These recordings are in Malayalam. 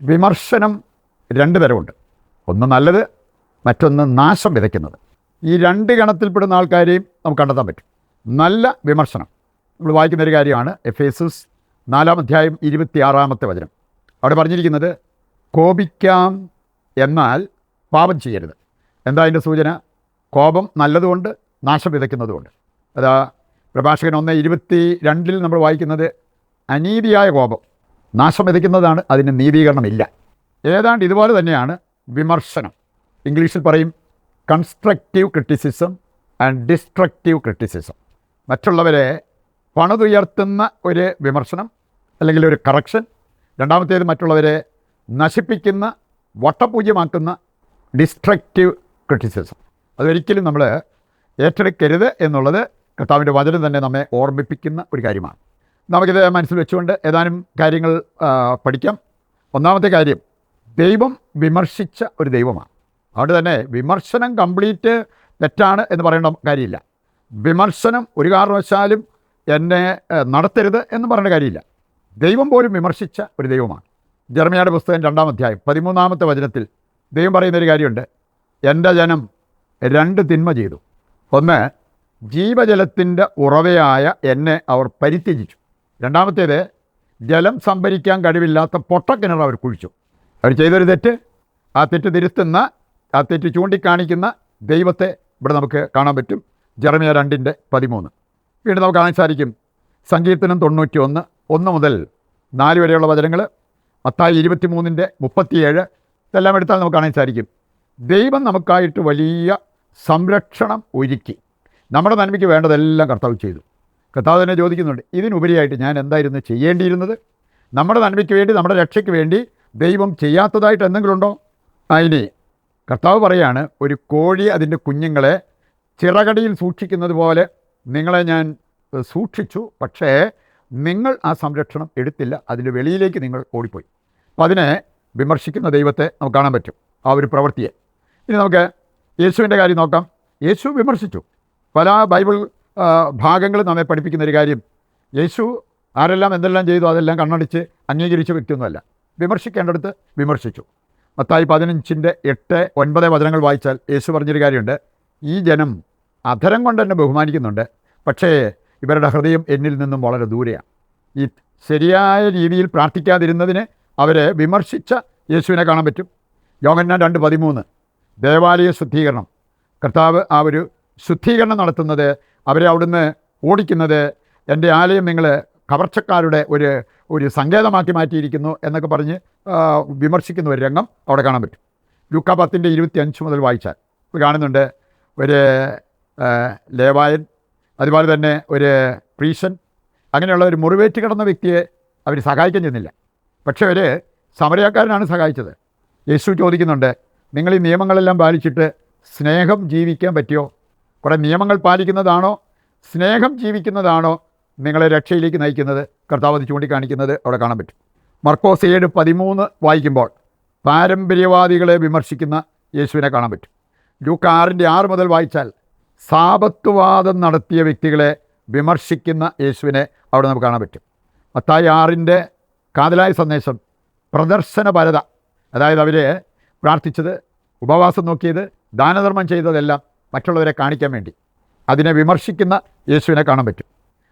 വിമർശനം രണ്ട് തരമുണ്ട്. ഒന്ന് നല്ലത്, മറ്റൊന്ന് നാശം വിതയ്ക്കുന്നത്. ഈ രണ്ട് ഗണത്തിൽപ്പെടുന്ന ആൾക്കാരെയും നമുക്ക് കണ്ടെത്താൻ പറ്റും. നല്ല വിമർശനം നമ്മൾ വായിക്കുന്നൊരു കാര്യമാണ് എഫേസസ് 4:26 വചനം. അവിടെ പറഞ്ഞിരിക്കുന്നത് കോപിക്കാം എന്നാൽ പാപം ചെയ്യരുത്. എന്താ അതിൻ്റെ സൂചന? കോപം നല്ലതുകൊണ്ട് നാശം വിതയ്ക്കുന്നതുകൊണ്ട്. അതാ പ്രഭാഷകൻ 1:22 നമ്മൾ വായിക്കുന്നത് അനീതിയായ കോപം നാശം വിതയ്ക്കുന്നതാണ്, അതിന് നീതീകരണമില്ല. ഏതാണ്ട് ഇതുപോലെ തന്നെയാണ് വിമർശനം. ഇംഗ്ലീഷിൽ പറയും constructive criticism and destructive criticism. മറ്റുള്ളവരെ പണിതുയർത്തുന്ന ഒരു വിമർശനം അല്ലെങ്കിൽ ഒരു കറക്ഷൻ. രണ്ടാമത്തേത് മറ്റുള്ളവരെ നശിപ്പിക്കുന്ന, വട്ടപൂജ്യമാക്കുന്ന ഡിസ്ട്രക്റ്റീവ് ക്രിറ്റിസിസം. അതൊരിക്കലും നമ്മൾ ഏറ്റെടുക്കരുത് എന്നുള്ളത് കർത്താവിൻ്റെ വചനം തന്നെ നമ്മെ ഓർമ്മിപ്പിക്കുന്ന ഒരു കാര്യമാണ്. നമുക്കിത് മനസ്സിൽ വെച്ചുകൊണ്ട് ഏതാനും കാര്യങ്ങൾ പഠിക്കാം. ഒന്നാമത്തെ കാര്യം, ദൈവം വിമർശിച്ച ഒരു ദൈവമാണ്. അതുകൊണ്ട് തന്നെ വിമർശനം കംപ്ലീറ്റ് തെറ്റാണ് എന്ന് പറയേണ്ട കാര്യമില്ല. വിമർശനം ഒരു കാരണവശാലും എന്നെ നടത്തരുത് എന്ന് പറയേണ്ട കാര്യമില്ല. ദൈവം പോലും വിമർശിച്ച ഒരു ദൈവമാണ്. ജെറമ്യായുടെ പുസ്തകം 2-ാം വചനത്തിൽ ദൈവം പറയുന്നൊരു കാര്യമുണ്ട്. എൻ്റെ ജനം രണ്ട് തിന്മ ചെയ്തു. ഒന്ന്, ജീവജലത്തിൻ്റെ ഉറവയായ എന്നെ അവർ പരിത്യജിച്ചു. രണ്ടാമത്തേത്, ജലം സംഭരിക്കാൻ കഴിവില്ലാത്ത പൊട്ടക്കിണർ അവർ കുഴിച്ചു. അവർ ചെയ്തൊരു തെറ്റ്, ആ തെറ്റ് തിരുത്തുന്ന, ആ തെറ്റ് ചൂണ്ടിക്കാണിക്കുന്ന ദൈവത്തെ ഇവിടെ നമുക്ക് കാണാൻ പറ്റും. ജെറമ്യാ 2:13. വീണ്ടും നമുക്ക് കാണാൻ സാധിക്കും സങ്കീർത്തനം 91:1 മുതൽ 4 വരെയുള്ള വചനങ്ങൾ. മത്തായി 23:37 ഇതെല്ലാം എടുത്താൽ നമുക്ക് കാണാൻ സാധിക്കും ദൈവം നമുക്കായിട്ട് വലിയ സംരക്ഷണം ഒരുക്കി. നമ്മുടെ നന്മയ്ക്ക് വേണ്ടതെല്ലാം കർത്താവ് ചെയ്തു. കർത്താവ് തന്നെ ചോദിക്കുന്നുണ്ട്, ഇതിനുപരിയായിട്ട് ഞാൻ എന്തായിരുന്നു ചെയ്യേണ്ടിയിരുന്നത്? നമ്മുടെ നന്മയ്ക്ക് വേണ്ടി, നമ്മുടെ രക്ഷയ്ക്ക് വേണ്ടി ദൈവം ചെയ്യാത്തതായിട്ട് എന്തെങ്കിലും ഉണ്ടോ? ഇനി കർത്താവ് പറയാണ്, ഒരു കോഴി അതിൻ്റെ കുഞ്ഞുങ്ങളെ ചിറകടിയിൽ സൂക്ഷിക്കുന്നത് പോലെ നിങ്ങളെ ഞാൻ സൂക്ഷിച്ചു, പക്ഷേ നിങ്ങൾ ആ സംരക്ഷണം എടുത്തില്ല, അതിൻ്റെ വെളിയിലേക്ക് നിങ്ങൾ ഓടിപ്പോയി. അപ്പം അതിനെ വിമർശിക്കുന്ന ദൈവത്തെ നമുക്ക് കാണാൻ പറ്റും, ആ ഒരു പ്രവൃത്തിയെ. ഇനി നമുക്ക് യേശുവിൻ്റെ കാര്യം നോക്കാം. യേശു വിമർശിച്ചു. പല ബൈബിൾ ഭാഗങ്ങൾ നമ്മെ പഠിപ്പിക്കുന്നൊരു കാര്യം, യേശു ആരെല്ലാം എന്തെല്ലാം ചെയ്തു അതെല്ലാം കണ്ണടിച്ച് അംഗീകരിച്ച വ്യക്തിയൊന്നുമല്ല. വിമർശിക്കേണ്ടടുത്ത് വിമർശിച്ചു. മത്തായി 15:8-9 വചനങ്ങൾ വായിച്ചാൽ യേശു പറഞ്ഞൊരു കാര്യമുണ്ട്. ഈ ജനം അധരം കൊണ്ട് എന്നെ ബഹുമാനിക്കുന്നുണ്ട്, പക്ഷേ ഇവരുടെ ഹൃദയം എന്നിൽ നിന്നും വളരെ ദൂരെയാണ്. ഈ ശരിയായ രീതിയിൽ പ്രാർത്ഥിക്കാതിരുന്നതിന് അവരെ വിമർശിച്ച യേശുവിനെ കാണാൻ പറ്റും. യോഹന്നാൻ 2:13 ദേവാലയ ശുദ്ധീകരണം. കർത്താവ് ആ ഒരു ശുദ്ധീകരണം നടത്തുന്നത്, അവരെ അവിടുന്ന് ഓടിക്കുന്നത്, എൻ്റെ ആലയം നിങ്ങൾ കവർച്ചക്കാരുടെ ഒരു സങ്കേതമാക്കി മാറ്റിയിരിക്കുന്നു എന്നൊക്കെ പറഞ്ഞ് വിമർശിക്കുന്ന ഒരു രംഗം അവിടെ കാണാൻ പറ്റും. ലൂക്കാ 10:25 മുതൽ വായിച്ചാൽ കാണുന്നുണ്ട് ഒരു ലേവായൻ, അതുപോലെ തന്നെ ഒരു പ്രീഷൻ, അങ്ങനെയുള്ള ഒരു മുറിവേറ്റ് കിടന്ന വ്യക്തിയെ അവർ സഹായിക്കാൻ ചെന്നില്ല. പക്ഷേ അവർ സമരക്കാരനാണ് സഹായിച്ചത്. യേശു ചോദിക്കുന്നുണ്ട്, നിങ്ങൾ ഈ നിയമങ്ങളെല്ലാം പാലിച്ചിട്ട് സ്നേഹം ജീവിക്കാൻ പറ്റിയോ? കുറേ നിയമങ്ങൾ പാലിക്കുന്നതാണോ, സ്നേഹം ജീവിക്കുന്നതാണോ നിങ്ങളെ രക്ഷയിലേക്ക് നയിക്കുന്നത്? കർത്താവ് അത് ചൂണ്ടിക്കാണിക്കുന്നത് അവിടെ കാണാൻ പറ്റും. മർക്കോസ് 7:13 വായിക്കുമ്പോൾ പാരമ്പര്യവാദികളെ വിമർശിക്കുന്ന യേശുവിനെ കാണാൻ പറ്റും. ലൂക്കാ 6:6 മുതൽ വായിച്ചാൽ സാപത്തുവാദം നടത്തിയ വ്യക്തികളെ വിമർശിക്കുന്ന യേശുവിനെ അവിടെ നമുക്ക് കാണാൻ പറ്റും. മത്തായി 6 കാതലായ സന്ദേശം പ്രദർശനപരത, അതായത് അവർ പ്രാർത്ഥിച്ചത്, ഉപവാസം നോക്കിയത്, ദാനധർമ്മം ചെയ്തതെല്ലാം മറ്റുള്ളവരെ കാണിക്കാൻ വേണ്ടി, അതിനെ വിമർശിക്കുന്ന യേശുവിനെ കാണാൻ പറ്റും.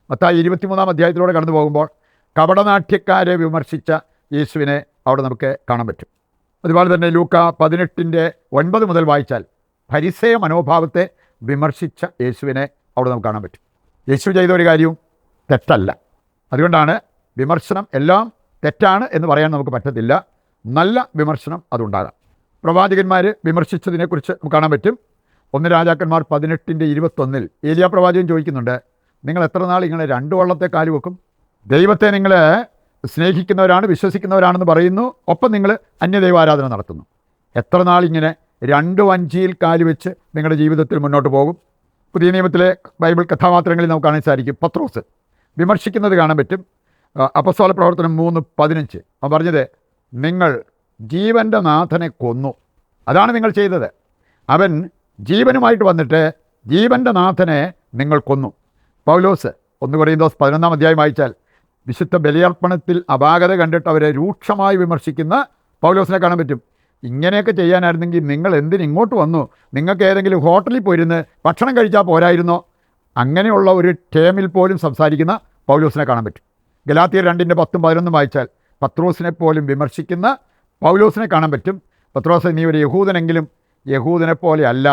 മത്തായി 23-ാം കടന്നു പോകുമ്പോൾ കപടനാട്യക്കാരെ വിമർശിച്ച യേശുവിനെ അവിടെ നമുക്ക് കാണാൻ പറ്റും. അതുപോലെ തന്നെ ലൂക്കാ 18:9 മുതൽ വായിച്ചാൽ ഫരിസേയ മനോഭാവത്തെ വിമർശിച്ച യേശുവിനെ അവിടെ നമുക്ക് കാണാൻ പറ്റും. യേശു ചെയ്ത ഒരു കാര്യവും തെറ്റല്ല. അതുകൊണ്ടാണ് വിമർശനം എല്ലാം തെറ്റാണ് എന്ന് പറയാൻ നമുക്ക് പറ്റത്തില്ല. നല്ല വിമർശനം അതുണ്ടാകാം. പ്രവാചകന്മാർ വിമർശിച്ചതിനെക്കുറിച്ച് നമുക്ക് കാണാൻ പറ്റും. 1 രാജാക്കന്മാർ 18:21 ഏലിയാ പ്രവാചകൻ ചോദിക്കുന്നുണ്ട്, നിങ്ങൾ എത്ര നാൾ ഇങ്ങനെ 2 വള്ളത്തെ കാല് വെക്കും? ദൈവത്തെ നിങ്ങൾ സ്നേഹിക്കുന്നവരാണ്, വിശ്വസിക്കുന്നവരാണെന്ന് പറയുന്നു, ഒപ്പം നിങ്ങൾ അന്യദൈവാരാധന നടത്തുന്നു. എത്ര നാൾ ഇങ്ങനെ 2 വഞ്ചിയിൽ കാല് വെച്ച് നിങ്ങളുടെ ജീവിതത്തിൽ മുന്നോട്ട് പോകും? പുതിയ നിയമത്തിലെ ബൈബിൾ കഥാപാത്രങ്ങളിൽ നമുക്ക് കാണാൻ സാധിക്കും. പത്രോസ് വിമർശിക്കുന്നത് കാണാൻ പറ്റും. അപ്പസ്തോല പ്രവർത്തനം 3:15 അവൻ പറഞ്ഞത്, നിങ്ങൾ ജീവൻ്റെ നാഥനെ കൊന്നു, അതാണ് നിങ്ങൾ ചെയ്തത്. അവൻ ജീവനുമായിട്ട് വന്നിട്ട് ജീവൻ്റെ നാഥനെ നിങ്ങൾ കൊന്നു. പൗലോസ് 1 കൊരിന്തോസ് 11-ാം അധ്യായം വായിച്ചാൽ വിശുദ്ധ ബലിയർപ്പണത്തിൽ അപാകത കണ്ടിട്ട് അവരെ രൂക്ഷമായി വിമർശിക്കുന്ന പൗലോസിനെ കാണാൻ പറ്റും. ഇങ്ങനെയൊക്കെ ചെയ്യാനായിരുന്നെങ്കിൽ നിങ്ങൾ എന്തിന് ഇങ്ങോട്ട് വന്നു? നിങ്ങൾക്ക് ഏതെങ്കിലും ഹോട്ടലിൽ പോയിരുന്ന് ഭക്ഷണം കഴിച്ചാൽ പോരായിരുന്നോ? അങ്ങനെയുള്ള ഒരു ടേമിൽ പോലും സംസാരിക്കുന്ന പൗലോസിനെ കാണാൻ പറ്റും. ഗലാത്യർ 2:10-11 വായിച്ചാൽ പത്രോസിനെ പോലും വിമർശിക്കുന്ന പൗലോസിനെ കാണാൻ പറ്റും. പത്രോസ്, നീ ഒരു യഹൂദനെങ്കിലും യഹൂദനെ പോലെ അല്ല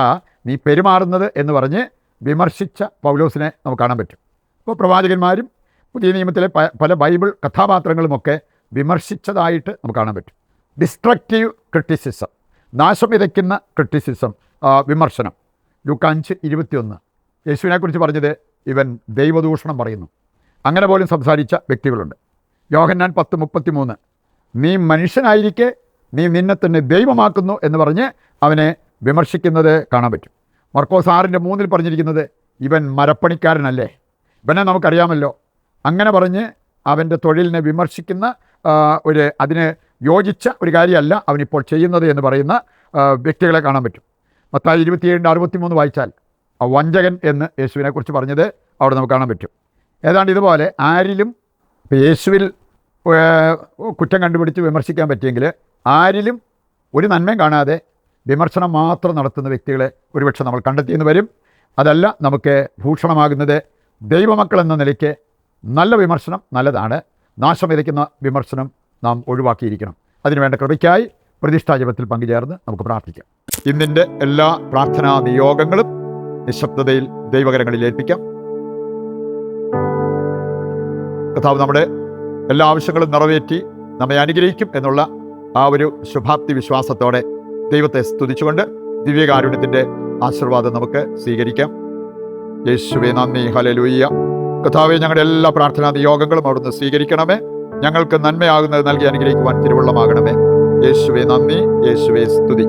നീ പെരുമാറുന്നത് എന്ന് പറഞ്ഞ് വിമർശിച്ച പൗലോസിനെ നമുക്ക് കാണാൻ പറ്റും. അപ്പോൾ പ്രവാചകന്മാരും പുതിയ നിയമത്തിലെ പല ബൈബിൾ കഥാപാത്രങ്ങളുമൊക്കെ വിമർശിച്ചതായിട്ട് നമുക്ക് കാണാൻ പറ്റും. ഡിസ്ട്രക്റ്റീവ് ക്രിറ്റിസിസം, നാശം വിതയ്ക്കുന്ന ക്രിറ്റിസിസം, വിമർശനം. ലൂക്ക 5:21 യേശുവിനെക്കുറിച്ച് പറഞ്ഞത് ഇവൻ ദൈവദൂഷണം പറയുന്നു. അങ്ങനെ പോലും സംസാരിച്ച വ്യക്തികളുണ്ട്. യോഹന്നാൻ 10:33 നീ മനുഷ്യനായിരിക്കെ നീ നിന്നെ തന്നെ ദൈവമാക്കുന്നു എന്ന് പറഞ്ഞ് അവനെ വിമർശിക്കുന്നത് കാണാൻ പറ്റും. മർക്കോസ് 6:3 പറഞ്ഞിരിക്കുന്നത് ഇവൻ മരപ്പണിക്കാരനല്ലേ, ഇവനെ നമുക്കറിയാമല്ലോ. അങ്ങനെ പറഞ്ഞ് അവൻ്റെ തൊഴിലിനെ വിമർശിക്കുന്ന അതിന് യോജിച്ച ഒരു കാര്യമല്ല അവനിപ്പോൾ ചെയ്യുന്നത് എന്ന് പറയുന്ന വ്യക്തികളെ കാണാൻ പറ്റും. മത്തായി 27:63 വായിച്ചാൽ വഞ്ചകൻ എന്ന് യേശുവിനെക്കുറിച്ച് പറഞ്ഞത് അവിടെ നമുക്ക് കാണാൻ പറ്റും. ഏതാണ്ട് ഇതുപോലെ ആരിലും യേശുവിൽ കുറ്റം കണ്ടുപിടിച്ച് വിമർശിക്കാൻ പറ്റിയെങ്കിൽ ആരിലും ഒരു നന്മയും കാണാതെ വിമർശനം മാത്രം നടത്തുന്ന വ്യക്തികളെ ഒരുപക്ഷെ നമ്മൾ കണ്ടെത്തിയെന്ന് വരും. അതല്ല നമുക്ക് ഭൂഷണമാകുന്നത്. ദൈവമക്കൾ എന്ന നിലയ്ക്ക് നല്ല വിമർശനം നല്ലതാണ്. നാശം വിതയ്ക്കുന്ന വിമർശനം നാം ഒഴിവാക്കിയിരിക്കണം. അതിനുവേണ്ട കൃപയ്ക്കായി പ്രതിഷ്ഠാജപത്തിൽ പങ്കുചേർന്ന് നമുക്ക് പ്രാർത്ഥിക്കാം. ഇന്നിൻ്റെ എല്ലാ പ്രാർത്ഥനാ നിയോഗങ്ങളും നിശബ്ദതയിൽ ദൈവകരങ്ങളിൽ ഏൽപ്പിക്കാം. കർത്താവ് നമ്മുടെ എല്ലാ ആവശ്യങ്ങളും നിറവേറ്റി നമ്മെ അനുഗ്രഹിക്കും എന്നുള്ള ആ ഒരു ശുഭാപ്തി വിശ്വാസത്തോടെ ദൈവത്തെ സ്തുതിച്ചുകൊണ്ട് ദിവ്യകാരുണ്യത്തിൻ്റെ ആശീർവാദം നമുക്ക് സ്വീകരിക്കാം. യേശുവേ നന്ദി, ഹല്ലേലൂയ. കർത്താവേ, ഞങ്ങളുടെ എല്ലാ പ്രാർത്ഥനാ നിയോഗങ്ങളും അവിടുന്ന് സ്വീകരിക്കണമേ. ഞങ്ങൾക്ക് നന്മയാകുന്നത് നൽകി അനുഗ്രഹിക്കുവാൻ തിരുവുള്ളമാകണമേ. യേശുവേ നന്ദി, യേശുവേ സ്തുതി.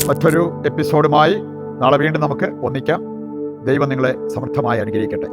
മറ്റൊരു എപ്പിസോഡുമായി നാളെ വീണ്ടും നമുക്ക് ഒന്നിക്കാം. ദൈവം നിങ്ങളെ സമൃദ്ധമായി അനുഗ്രഹിക്കട്ടെ.